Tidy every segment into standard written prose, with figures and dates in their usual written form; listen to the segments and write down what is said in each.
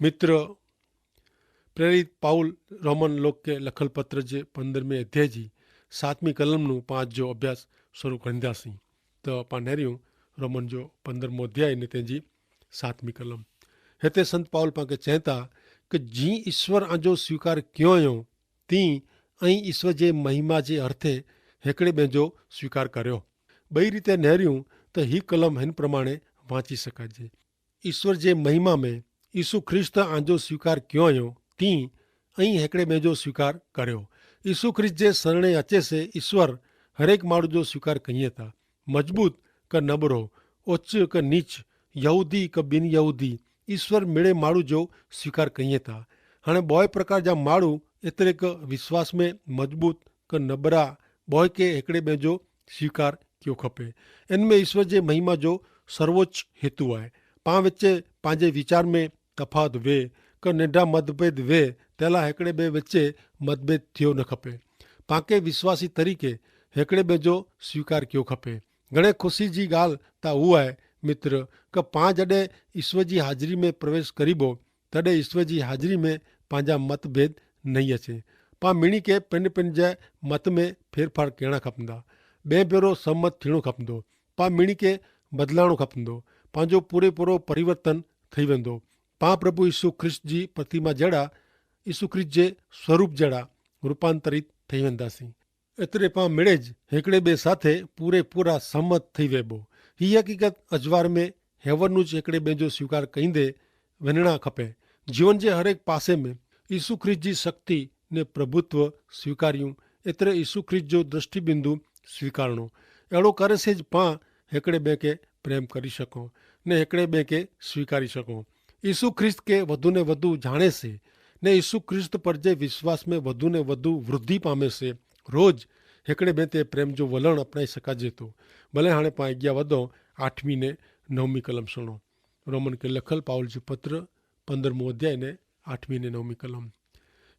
મિત્ર પ્રેરિત Paul Roman લોક કે લખલ પત્ર જે 15મી અધ્યાય जी 7મી કલમનું 5 जो અભ્યાસ શરૂ कंदासीं त पाण नेरियूं रोमन जो 15मो अध्याय ने तेजी 7મી कलम हिते संत पाउल पाके चवनि था कि जी ईश्वर आंजो स्वीकार कयो हुयो तीं ऐं ईश्वर जे महिमा जे अर्थे हिकिड़े ॿिए जो स्वीकार कर्यो। ॿई रीते नेरियूं त ही कलम हिन प्रमाणे वांची सघिजे। ईश्वर जे महिमा में यीशु ख्रिस्त आंजो स्वीकार कयो हुयो तीं ऐं हिकिड़े ॿिए जो स्वीकार कर्यो। यीशु ख्रिस्त जे शरणे अचे से ईश्वर हरेक माण्हू जो स्वीकार कईं था, मजबूत क नबरो, उच्च क नीच, यहूदी क बिन यहूदी, ईश्वर मिड़े माण्हू जो स्वीकार कईं था। हाणे ॿोए प्रकार जा माण्हू एतिरे क विश्वास में मजबूत क नबरा ॿोए के हिकिड़े ॿिए जो स्वीकार कयो खपे। इन में ईश्वर जे महिमा जो सर्वोच्च हेतु आहे। पाण विच पंहिंजे वीचार में तफ़ात वे क नंढा मतभेद वे तेला हिकिड़े ॿिए विच मतभेद थियो न खपे। पाके विश्वासी तरीक़े हिकिड़े ॿिए जो स्वीकार कयो खपे। घणे ख़ुशी जी ॻाल्हि त उहा आहे मित्र क पाण जॾहिं ईश्वर जी हाज़िरी में प्रवेश करीबो तॾहिं ईश्वर जी हाज़िरी में पंहिंजा मतभेद नहीं अचे। पाण मिणी के पंहिंजे मत में फेरफार करणा खपंदा, ॿिए भेरो सहमत थियणो खपंदो, पाण मिणी के बदिलाइणो खपंदो, पंहिंजो पूरो परिवर्तन थी वेंदो। पाण प्रभु यीशु ख्रिस्त जी प्रतिमा जहिड़ा, यीशु ख्रिस्त जे स्वरूप जहिड़ा रूपांतरित थी वेंदासीं। एतिरे पाण मिड़ेज हिकिड़े ॿिए साथे पूरा सहमत थी वेबो। हीअ हक़ीक़त अजवार में हेवनूज हिकिड़े ॿिए जो स्वीकार कईंदे वञणा खपे। जीवन जे हर एक पासे में यीशु ख्रिस्त जी शक्ति ने प्रभुत्व स्वीकारियूं, एतिरे यीशु ख्रिस्त जो दृष्टिबिंदु स्वीकारणो। अहिड़ो करे से पाण हिकिड़े ॿिए खे प्रेम करी सघूं ने हिकिड़े ॿिए खे स्वीकारी सघूं। यीशु ख्रिस्त के वधु ने वधु जाणे से ने यीशु ख्रिस्त पर जे विश्वास में वधु ने वधु वृद्धि पामे से रोज हिकिड़े ॿिए ते प्रेम जो वलण अपनाई सघिजे थो। भले हाणे पाण अॻियां वधो 8वीं ने 9वीं कलम सुणो। रोमन खे लखल पाउल जो पत्र 15मो अध्याय ने 8वीं ने 9वीं कलम।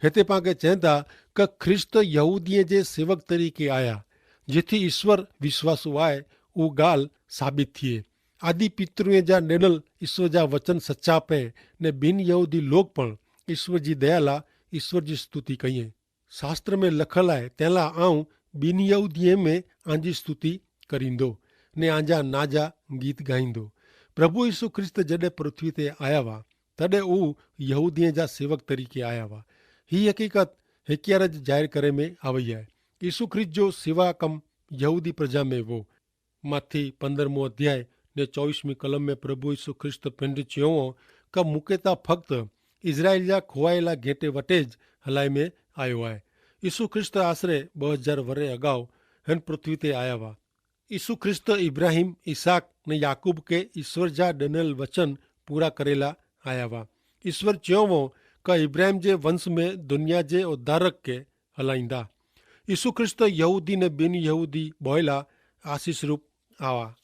हिते पाण खे चवनि था क ख्रिस्त यहूदीअ जे सेवक तरीक़े आया जिथे ईश्वर विश्वासु आहे उहा ॻाल्हि साबित थिए। आदि पितृअ जा ॾिनल ईश्वर जा वचन सचा पे ने बिन यहूदी लोग पण ईश्वर जी दया ला ईश्वर जी स्तुति कईं। शास्त्र में लखल आहे तंहिं लाइ आऊं बिन यहूदीअ में आंजी स्तुति करींदो ने आंजा नाजा गीत गाईंदो। प्रभु यीशु ख्रिस्त जॾहिं पृथ्वी ते आया हुआ तॾहिं उहे यहूदीअ जा सेवक तरीक़े आया हुआ। हीअ हक़ीक़त हिकियारत ज़ाहिर करे में आवई आहे। यीशु ख्रिस्त जो सेवा कम यहूदी प्रजा में वो। मत्ती 15मो अध्याय ने 24वीं कलम में प्रभु यीशु ख्रिस्त पिंड चयो क मूंखे त फक़्ति इज़राइल जा खोवाયેલા घेटे वटे ज हलाए में आयो आहे। यीशु ख्रिस्त आसरे 2000 वरे अगाऊ हिन पृथ्वी ते आया हुआ। यीशु ख्रिस्त इब्राहिम, इसहाक ने याकूब के ईश्वर जा ॾिनल वचन पूरा करेला आया हुआ। ईश्वर चयो हो क इब्राहिम जे वंश में दुनिया जे उद्धारक के हलाईंदा। यीशु ख्रिस्त यहूदी ने बिन यहूदी ॿोएला आशीष रूप आवा।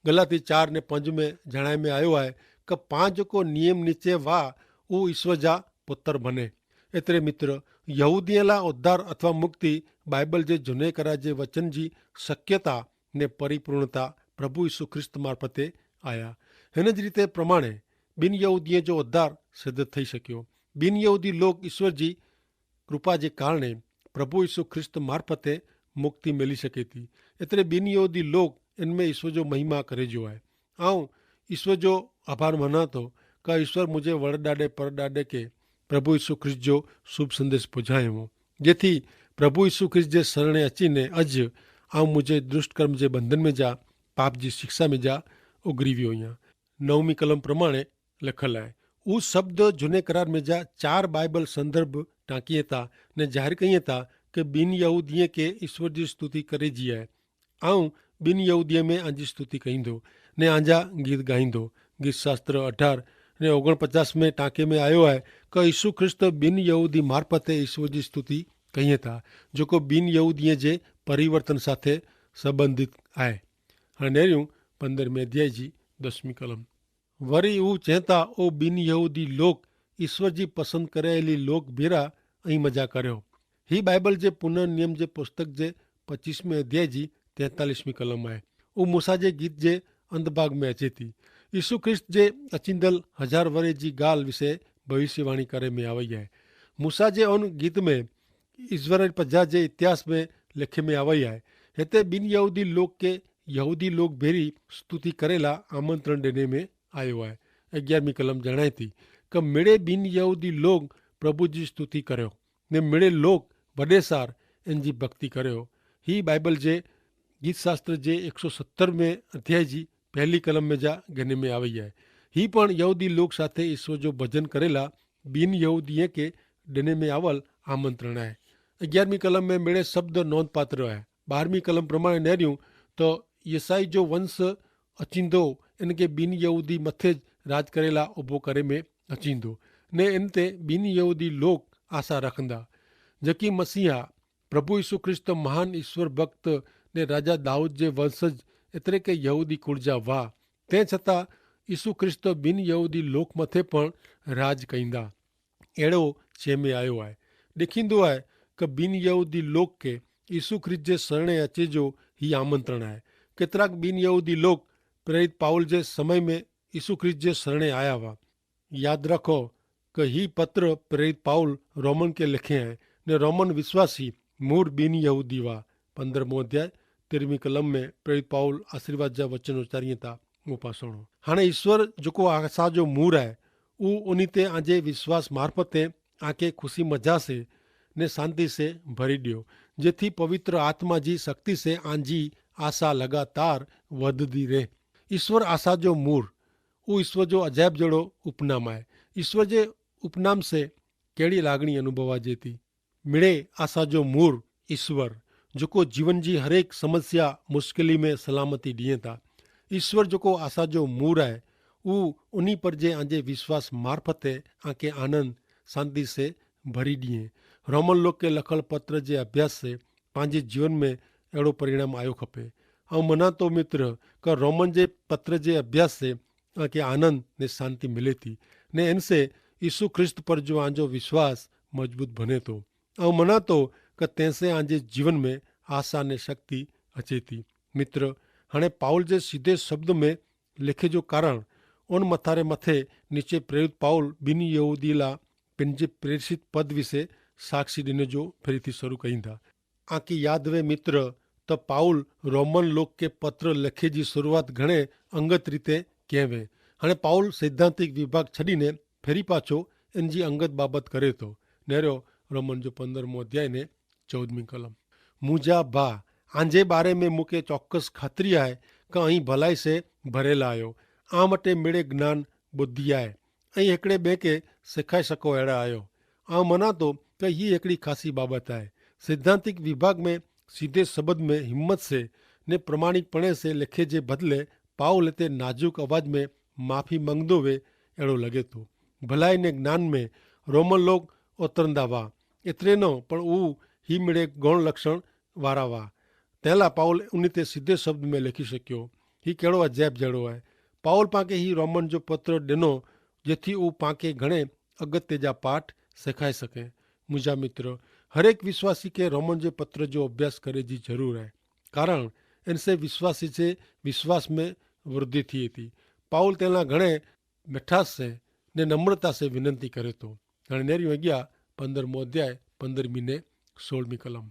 गलाती 4 ने 5 में जणाए में आयो आहे क पाण जेको नियम नीचे वाह उहो ईश्वर जा पुत्र बने। एतिरे मित्र यहूदीअ लाइ उद्धार अथवा मुक्ति बाइबल जे झुने करा जे वचन जी शक्यता ने परिपूर्णता प्रभु यीशु ख्रिस्त मार्फते आया। हिन जी रीते प्रमाणे बिन यहूदीअ जो उद्धार सिद्ध थी सघियो। बिन यहूदी लोग ईश्वर जी कृपा जे कारणे प्रभु यीशु ख्रिस्त मार्फते मुक्ति मिली सघे थी। एतिरे बिन यहूदी लोग इनमें ईश्वर जो महिमा करे जो आहे। ऐं ईश्वर जो आभार मना थो का ईश्वर मुंहिंजे वड़ ॾाॾे पर ॾाॾे के प्रभु यीशु ख्रिस्त जो शुभ संदेश पुॼायो जेथी प्रभु यीशु ख्रिस्त जे शरणे अचीने अॼु ऐं मुंहिंजे दुष्ट कर्म जे बंधन में जा पाप जी शिक्षा में जा उगरी वियो आहियां। 9वीं कलम प्रमाणे लिखल आहे उहो शब्द झूने करार में जा 4 बाइबल संदर्भ टांकीअ था ने ज़ाहिर कईं था कि बिन यहूदीअ के ईश्वर जी स्तुति करे जी आहे। ऐं बिन यहूदीअ में आंजी स्तुति कईंदो ने आंजा गीत गाईंदो। गीत शास्त्र 18 ने 49 में टांके में आयो आहे क यीशु ख्रिस्त बिन यहूदी मार्फते ईश्वर जी स्तुति कईं था जेको बिन यहूदीअ जे परिवर्तन साथे संबंधित आहे। हाणे नेरियूं 15वें अध्याय जी 10वीं कलम। वरी हू चवनि था ओ बिन यहूदी लोग ईश्वर जी पसंदि करेली लोग भेरा ऐं मज़ा करियो। ही बाइबल जे पुनर्नियम जे पुस्तक जे 25वें अध्याय जी 43वीं कलम आहे। उहो मूसा जे गीत जे अंधभाग में अचे थी। यीशु ख्रिस्त जे अचींदल 1000 वरे जी ॻाल्हि विषय भविष्यवाणी करे में आवई है। मूसा जे उन गीत में इस्राएल प्रजा जे इतिहास में लिखे में आवई है। हिते बिन यहूदी लोग के यहूदी लोग भेरी स्तुति करेला आमंत्रण देने में आयो है। 11वीं कलम जणाए थी कि मिड़े बिन यहूदी लोग प्रभु जी स्तुति करो ने मिड़े लोग वडे सार इनकी भक्ति करो। ही बाइबल जे गीत शास्त्र जे 170 में अध्याय जी पहली कलम में जा गने में आई है। ही पण यहूदी लोग साथे ईश्वर जो भजन करेला बिन यहूदी के देने में आवल आमंत्रण है। 11वीं कलम में मेरे शब्द नोंधपात्र है। 12वीं कलम प्रमाणे नेर्यूं तो यसाई जो वंश अचींदो इनके बिन यहूदी मथे राज करेला उभो करे में अचींदो ने इनते बिन यहूदी लोग आशा रखंदा। जकी मसीहा प्रभु यीशु ख्रिस्त महान ईश्वर भक्त ने राजा दाऊद जे वंशज एतरे के यहूदी कुर्जा वाह ते छता यीशु ख्रिस्त बिन यहूदी लोक मथे पण राज कईंदा अहिड़ो चए में आयो आहे। ॾेखींदो आहे कि बिन यहूदी लोक के यीशु ख्रिस्त जे शरणे अचे जो ही आमंत्रण आहे। केतिराक बिन यहूदी लोग प्रेरित पाउल जे समय में यीशु ख्रिस्त जे शरणे आया हुआ। याद रखो कि ही पत्र प्रेरित पाउल रोमन के लिखे हैं ने रोमन विश्वासी मूर बिन यहूदी हुआ। 15 अध्याय 13वीं कलम में प्रेरित पाउल आशीर्वाद जा वचन उचारिए था वो पासणो। हाणे ईश्वर जो असांजो मूर है वो उन्हीं ते आजे विश्वास मार्फते आके खुशी मजा से ने शांति से भरी दियो जेथी पवित्र आत्मा जी शक्ति से आंजी आशा लगातार वधदी रहे। ईश्वर आशा जो मूर वो ईश्वर जो अजायब जड़ो उपनाम है। ईश्वर जे उपनाम से केड़ी लागणी अनुभवा जेती मिड़े आशा जो मूर ईश्वर जो जीवन जी हरेक समस्या मुश्किली में सलामती दिए था। ईश्वर जो आशा जो मूर है वो उन्हीं पर जे आजे विश्वास मार्फते आके आनंद शांति से भरी दिए। रोमन लोग के लखल पत्र जे अभ्यास से पांजे जीवन में अड़ो परिणाम आयो खपे। मना तो मित्र का रोमन जे पत्र जे अभ्यास से आके आनंद ने शांति मिले थी ने इनसे यीशु ख्रिस्त पर जो आजो विश्वास मजबूत बने तो मना तो कि तैसे आजे जीवन में आशा ने शक्ति अचे थी। मित्र हणे पाउल जे सीधे शब्द में लिखे जो कारण उन मथारे मथे नीचे प्रेरित पाउल बिन यहूदी ला पंहिंजे प्रेषित पद विषे साक्षी ॾिने जो फरीथी शुरू कई था। आकी याद वे मित्र तो पाउल रोमन लोग के पत्र लिखे जी शुरुआत घणे अंगत रीते कहें वे। हाणे पाउल सैद्धांतिक विभाग छड़ीने फेरी पाछो इनजी अंगत बाबत करे तो नेरो रोमन जो 15 अध्याय ने 14वीं कलम। मुझा भा आंजे बारे में मूंखे चौक्कस खातरी है कि अहीं भलाई से भरेला आयो आ मटे मिड़े ज्ञान बुद्धि है ऐं हिकिड़े ॿिए खे सिखाए सको अहिड़ा आहियो। मना तो कि ही हिकिड़ी ख़ासी बाबत है। सिद्धांतिक विभाग में सीधे शब्द में हिम्मत से ने प्रमाणिकपणे से लिखे जे बदले पाउल हिते नाजुक आवाज में माफ़ी मंगदो वे अहिड़ो लगे तो। भलाई ने ज्ञान में रोमन लोग उतरंदा हुआ एतिरे न पण ऊ ही मिड़े गौण लक्षण वारा हुआ। तंहिंला पाउल उन ते सीधे शब्द में लिखी सकियो। ही कहिड़ो अजायब जहिड़ो आहे। पाउल पाके ही रोमन जो पत्र ॾिनो जेथी ऊ पाके घणे अगते जा पाठ सिखाए सके। मुंहिंजा मित्र हरेक विश्वासी के रोमन जे पत्र जो अभ्यास करे जी जरूर है कारण इनसे विश्वासी से विश्वास में वृद्धि थिए थी। पाउल तेना घणे मिठास से ने नम्रता से विनंती करे तो। हाणे नेरियूं अॻियां 15 अध्याय 15वीं ने 16वीं कलम।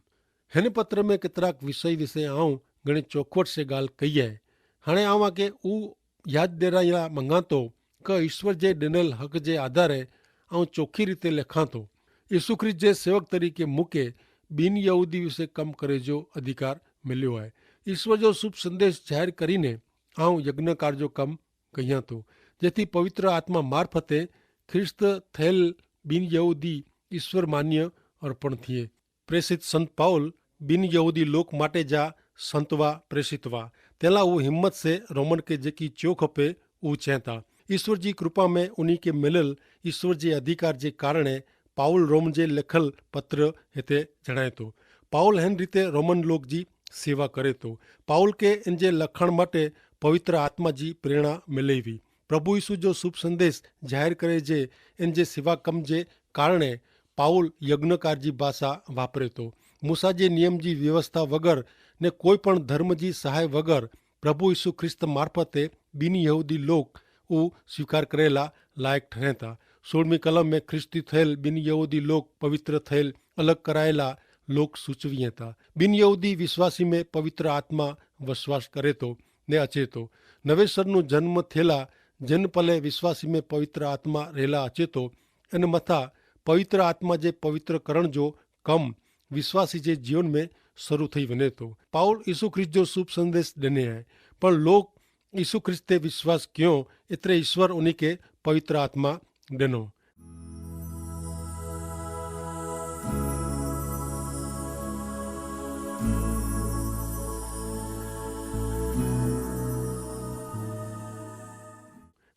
हिन पत्र में केतिराक विषय विषय आऊं घणे चौखवट से ॻाल्हि कई है। हाणे आवां के ऊ यादि ॾियाराइणा मंगा तो कि ईश्वर जे ॾिनल हक़ जे आधारे ऐं चोखी रीते लिखां तो यीशु ख्रिस्त जे सेवक तरीके मूंखे बिन यहूदी विषय कम करे जो अधिकार मिलियो है। ईश्वर जो शुभ संदेश जाहिर करीने आऊं यज्ञकार जो कम कयां तो जेथी पवित्र आत्मा मार्फते ख्रिस्त थयल बिन यहूदी ईश्वर मान्य अर्पण थिए। प्रेषित संत पाउल बिन यहूदी लोक माटे जा संतवा प्रेषित हुआ तेला वो हिम्मत से रोमन के जेकी चो खपे वो चेता। ईश्वर जी कृपा में उन्हीं के मिलल ईश्वर जे अधिकार जे कारणे पाउल रोम जे लिखल पत्र हिते जणाए तो। पाउल हिन रीते रोमन लोग जी सेवा करे तो। पाउल के इन जे लखण माटे पवित्र आत्मा जी प्रेरणा मिले हुई। प्रभु यीशु जो शुभ संदेश जाहिर करे जे इन जे सेवा कम जे कारणे पाउल यज्ञकार जी भाषा वापरे तो। मूसा जे नियम जी व्यवस्था वगर ने कोई पण धर्म जी सहाय वगर प्रभु यीशु ख्रिस्त मार्फते बिन यहूदी लोग ऊ स्वीकार करेला लायक ठहरे था। 16મી कलम में ख्रिस्ती थયેલ બિન યહૂદી લોક પવિત્ર થયેલ અલગ કરાયેલા લોક સૂચવી હતા. બિન યહૂદી વિશ્વાસી में પવિત્ર આત્મા વસવાસ કરે તો ને અચેતો નવેસરનું જન્મ થયેલા જન પલે વિશ્વાસી में પવિત્ર આત્મા રહેલા અચેતો અને મથા પવિત્ર આત્મા જે પવિત્ર કરણ જો કમ विश्वासी जे जीवन में शुरू थी वने तो पाउल यीशु ख्रिस्त जो शुभ संदेश देने हैं पर लोग यीशु ख्रिस्त ते विश्वास क्यों इतने ईश्वर उन्हीं के पवित्र आत्मा देनो.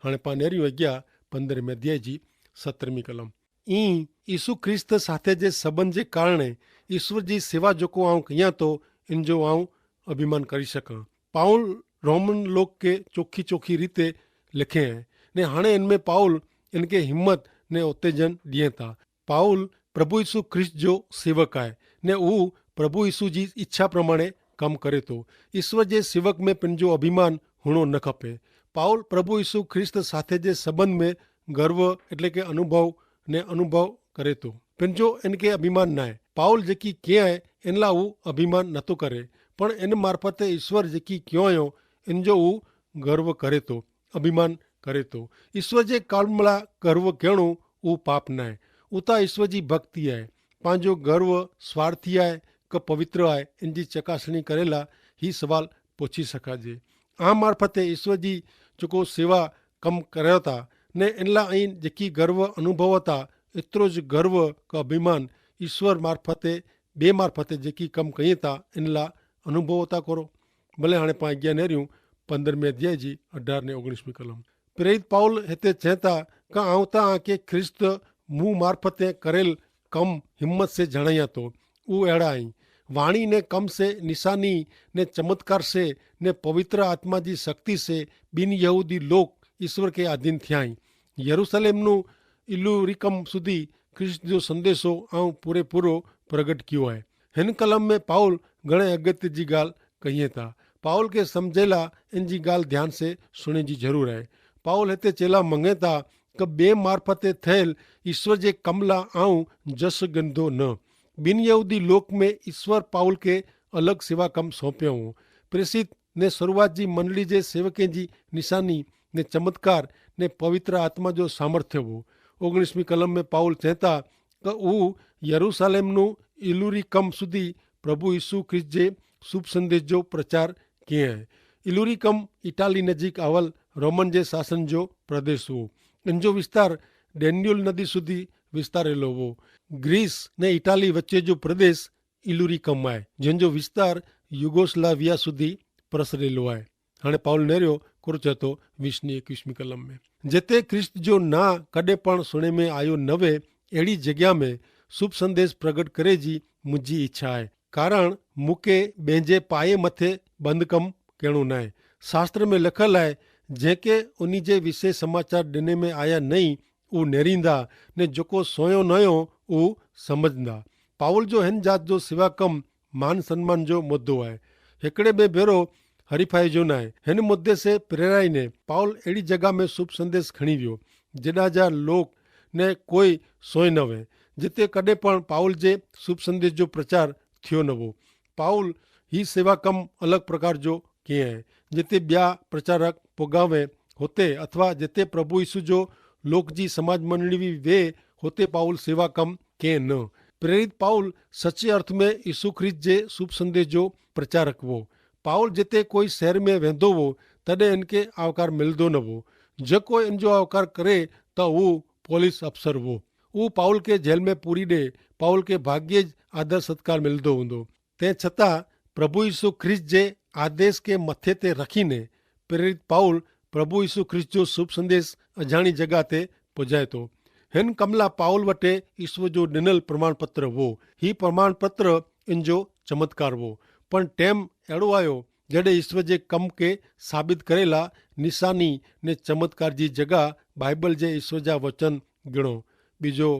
हाँ पानेरी अग्या 15 अध्याय जी 17મી कलम ई यीशु ख्रिस्त साथे जे संबंध जे कारणे ईश्वर जी सेवा जोको आऊं कया तो इन जो आऊं अभिमान करी सका. पाउल रोमन लोग के चोखी चोखी रीते लिखे हैं ने हाणे इनमें पाउल इनके हिम्मत ने उत्तेजन दिए था. पाउल प्रभु यीशु ख्रिस्त जो सेवक है ने वो प्रभु यीशु जी इच्छा प्रमाणे कम करे तो ईश्वर जे सेवक में पिंजो अभिमान होनो न खपे. पाउल प्रभु यीशु ख्रिस्त साथे जे संबंध में गर्व एटले के अनुभव करे तो पिंजो इनके अभिमान ना है. पाउल जेकी क्या है इनला वो अभिमान न तो करे पण इन मार्फते ईश्वर जेकी क्यों आयो इन जो वो गर्व करे तो अभिमान करे तो ईश्वर जे कामला गर्व कहणो वो पाप ना है. उता ईश्वर जी भक्ति है. पांजो गर्व स्वार्थी है क पवित्र है इनकी चकासणी करेला ही सवाल पूछी सकाजे. आ मार्फते ईश्वर जी जो सेवा कम कर्या था ने इनला अहीं जेकी गर्व अनुभव था एतरो ज गर्व का अभिमान ईश्वर मार्फते बे मार्फते जेकी कम कही था इनला अनुभव था करो. भले हाँ पाँ अग्या नेरियूं 15 अध्याय जी 18 ने 19મી कलम प्रेरित पाउल हिते चेता का आवता के ख्रिस्त मुँह मार्फते करेल कम हिम्मत से जणाया तो वो अड़ा आई वाणी ने कम से निशानी ने चमत्कार से ने पवित्र आत्मा जी शक्ति से बिन यहूदी लोग ईश्वर के अधीन थियाई. यरूशलेमनु इल्लुरिकम सुधी ख्रिस्त जो संदेशो आऊं पूरेपूरो प्रगट कियो है. हिन कलम में पाउल घणे अगत्य जी गाल कही था. पाउल के समझेला इन जी गाल ध्यान से सुने जी जरूर है. पाउल हिते चेला मंगे था कि बे मार्फते थेल ईश्वर जे कमला आऊं जस गंधो न. बिन यहूदी लोक में ईश्वर पाउल के अलग सेवा कम सौंप्यो हूँ. प्रेषित ने शुरुआत जी मंडली जे सेवकें जी निशानी ने चमत्कार ने पवित्र आत्मा जो सामर्थ्य हो. 19મી कलम में पाउल चेता कि वो यरूशलेमनु इल्लुरिकम सुधी प्रभु यीशु ख्रिस्त जे शुभ संदेश जो प्रचार किए हैं. इल्लुरिकम इटाली नजीक आवल रोमन जे शासन जो प्रदेश हो. इनजो विस्तार डेन्यूल नदी सुधी विस्तारेलो हो. ग्रीस ने इटाली वच्चे जो प्रदेश इल्लुरिकम है जिनजो विस्तार युगोस्लाविया सुधी प्रसरेलो है. हाँ पाउल नेरियो कुछ तो 20-21મી कलम में जेते ख्रिस्त जो ना कदे पण सुने में आयो नवे एड़ी जगह में शुभ संदेश प्रगट करे जी मुझी इच्छा है. कारण मुके बेंजे पाए मथे बंद कम कहणो ना है. शास्त्र में लखल है जेके उन्हीं जे विषय समाचार देने में आया नहीं वो नेरींदा ने जोको सोयो नयो वो समझदा. पाउल जो हिन जात जो सिवा कम मान सम्मान जो मुद्दो है हिकड़े में भेरो हरीफाई जो ना है. हिन मुद्दे से प्रेराई ने पाउल एड़ी जगह में शुभ संदेश खणी वियो जेडा जा लोग ने कोई सोय न वे जिते कदे पण पाउल जे शुभ संदेश जो प्रचार थियो न हो. पाउल ही सेवा कम अलग प्रकार जो किए हैं जिते ब्या प्रचारक पोगावे होते अथवा जिते प्रभु यीशु जो लोक जी समाज मंडली वे होते पाउल सेवा कम के न. प्रेरित पाउल सच्चे अर्थ में यीशु ख्रिस्त जे शुभ संदेश जो प्रचारक वो. पाउल जिते कोई शहर में वेंदो वो तदे इनके आवकार मिलदो न हो. जो कोई इनजो आवकार करे तो वो पुलिस अफसर वो पाउल के जेल में पूरी दे पाउल के भाग्य आदर सत्कार मिलदो होंदो. ते छता प्रभु यीशु ख्रिस्त जे आदेश के मथे ते रखीने प्रेरित पाउल प्रभु यीशु ख्रिस्त जो शुभ संदेश अजाणी जगह ते पुजाए तो. हिन कमला पाउल वटे ईश्वर जो डिनल प्रमाण पत्र वो. ही प्रमाण पत्र इनजो चमत्कार वो. पण टेम एड़ो आयो जड़े ईश्वर जे कम के साबित करेला निशानी ने चमत्कार जी जगह बाइबल जे ईश्वर जा वचन गिणो. बीजो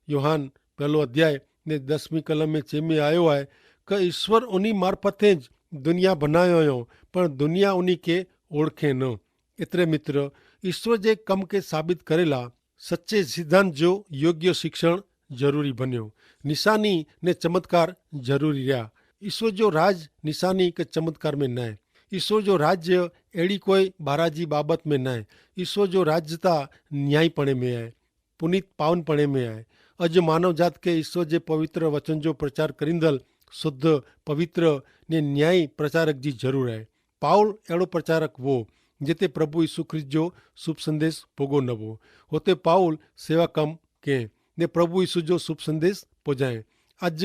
योहान 1 अध्याय ने 10મી कलम में चेमी आयो है कि ईश्वर उन्हीं मार्फते ज दुनिया बनायो हो पर दुनिया उन्हीं के ओळखे न. इतरे मित्र ईश्वर जे कम के साबित करेला सच्चे सिद्धांत जो योग्य शिक्षण जरूरी बन्यो। निशानी ने चमत्कार जरूरी रहा। ईश्वर जो राज निशानी के चमत्कार में न है। ईश्वर जो राज्य एड़ी कोई बाराजी बाबत में न है। ईश्वर जो राज्यता न्यायपणे में है, पुनीत पावनपणे में है। अज मानव जात के ईश्वर जे पवित्र वचन जो प्रचार करींदल शुद्ध पवित्र ने न्याय प्रचारक जी जरूर है। पाउल एड़ो प्रचारक वो जिते प्रभु यीशु ख्रिस्त जो शुभ संदेश पोगो नवो होते पाउल सेवा कम के ने प्रभु यीशु जो शुभ संदेश पोजाए। अज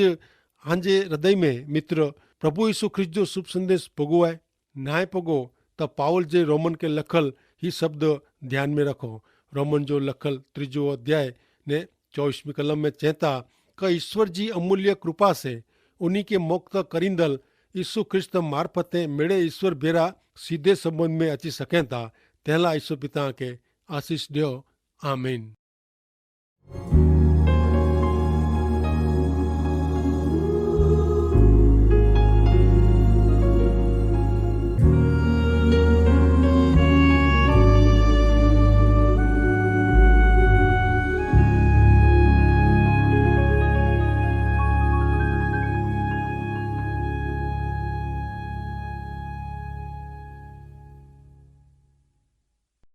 हांजे हृदय में मित्र प्रभु यीशु ख्रिस्त जो शुभ संदेश पोगो है नाय पोगो तो पाउल जे रोमन के लखल ही शब्द ध्यान में रखो। रोमन जो लखल 3 अध्याय ने 24वीं कलम में चेता कि ईश्वर जी अमूल्य कृपा से उन्हीं के मुक्त करींदल यीशु ख्रिस्त मार्फते मेड़े ईश्वर बेरा सीधे संबंध में अची सकें था। तेला ईश्वर पिता के आशीष दियो। आमीन।